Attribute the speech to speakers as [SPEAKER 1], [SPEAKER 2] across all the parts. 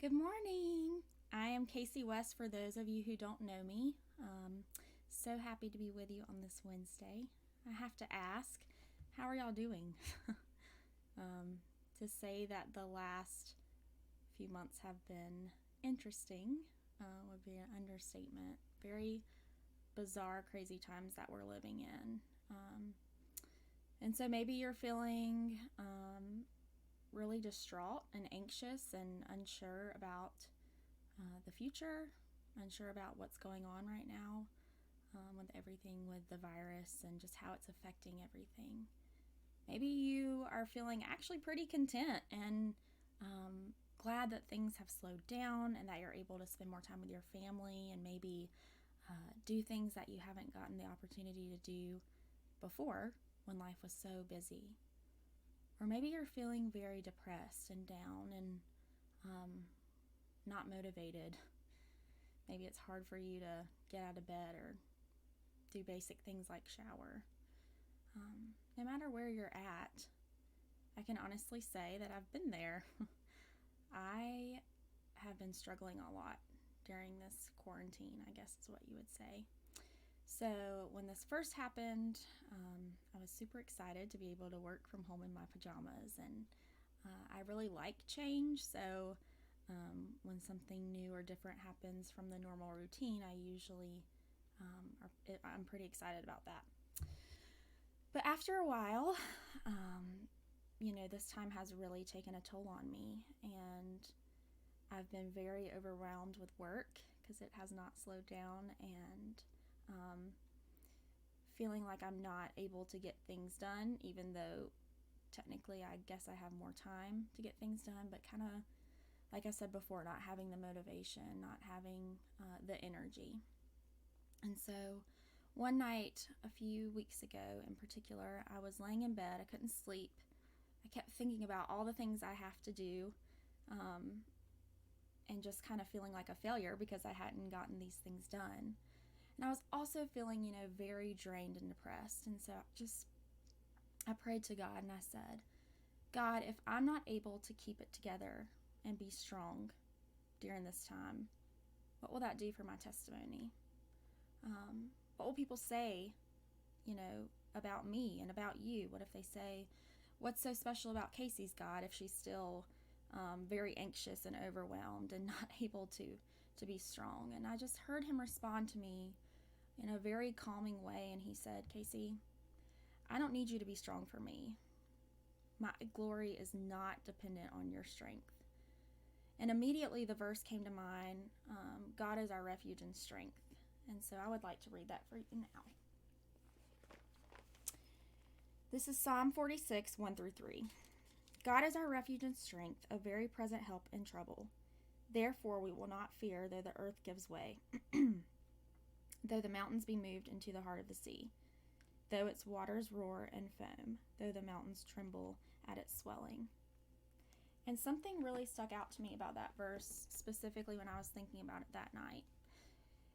[SPEAKER 1] Good morning. I am Casey West for those of you who don't know me. So happy to be with you on this Wednesday. I have to ask, how are y'all doing? To say that the last few months have been interesting would be an understatement. Very bizarre, crazy times that we're living in. And so maybe you're feeling really distraught and anxious and unsure about the future, unsure about what's going on right now with everything with the virus and just how it's affecting everything. Maybe you are feeling actually pretty content and glad that things have slowed down and that you're able to spend more time with your family and maybe do things that you haven't gotten the opportunity to do before when life was so busy. Or maybe you're feeling very depressed and down and not motivated. Maybe it's hard for you to get out of bed or do basic things like shower. No matter where you're at, I can honestly say that I've been there. I have been struggling a lot during this quarantine, I guess is what you would say. So when this first happened, I was super excited to be able to work from home in my pajamas, and I really like change, so when something new or different happens from the normal routine, I usually I'm pretty excited about that. But after a while, this time has really taken a toll on me, and I've been very overwhelmed with work because it has not slowed down, and feeling like I'm not able to get things done, even though technically I guess I have more time to get things done, but kind of, like I said before, not having the motivation, not having the energy. And so one night a few weeks ago in particular, I was laying in bed, I couldn't sleep. I kept thinking about all the things I have to do and just kind of feeling like a failure because I hadn't gotten these things done. And I was also feeling, very drained and depressed. And so I prayed to God and I said, God, if I'm not able to keep it together and be strong during this time, what will that do for my testimony? What will people say, about me and about you? What if they say, what's so special about Casey's, God, if she's still very anxious and overwhelmed and not able to be strong? And I just heard him respond to me in a very calming way, and he said, Casey, I don't need you to be strong for me. My glory is not dependent on your strength. And immediately the verse came to mind, God is our refuge and strength. And so I would like to read that for you now. This is Psalm 46, 1-3. God is our refuge and strength, a very present help in trouble. Therefore we will not fear, though the earth gives way, though the mountains be moved into the heart of the sea, though its waters roar and foam, though the mountains tremble at its swelling. And something really stuck out to me about that verse, specifically when I was thinking about it that night.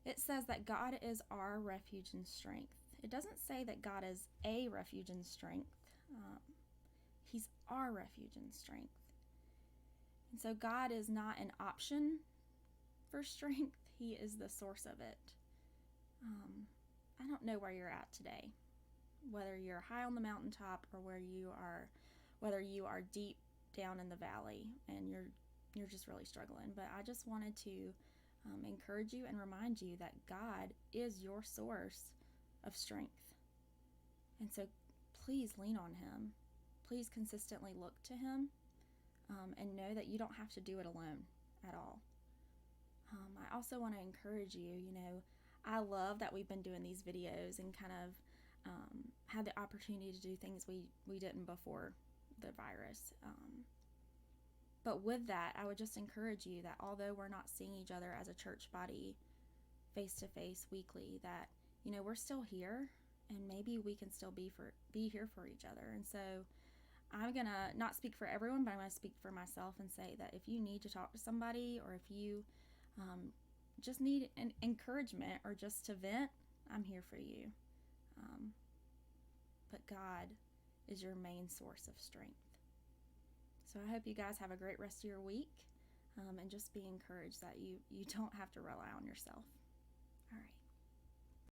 [SPEAKER 1] It says that God is our refuge and strength. It doesn't say that God is a refuge and strength. He's our refuge and strength. And so God is not an option for strength. He is the source of it. I don't know where you're at today, whether you're high on the mountaintop or whether you are deep down in the valley and you're just really struggling. But I just wanted to encourage you and remind you that God is your source of strength. And so please lean on him. Please consistently look to him and know that you don't have to do it alone at all. I also want to encourage you, I love that we've been doing these videos and kind of had the opportunity to do things we didn't before the virus. But with that, I would just encourage you that although we're not seeing each other as a church body face to face weekly, that, we're still here and maybe we can still be here for each other. And so I'm going to not speak for everyone, but I'm going to speak for myself and say that if you need to talk to somebody or if you just need an encouragement or just to vent, I'm here for you. But God is your main source of strength. So I hope you guys have a great rest of your week. and just be encouraged that you don't have to rely on yourself. All right.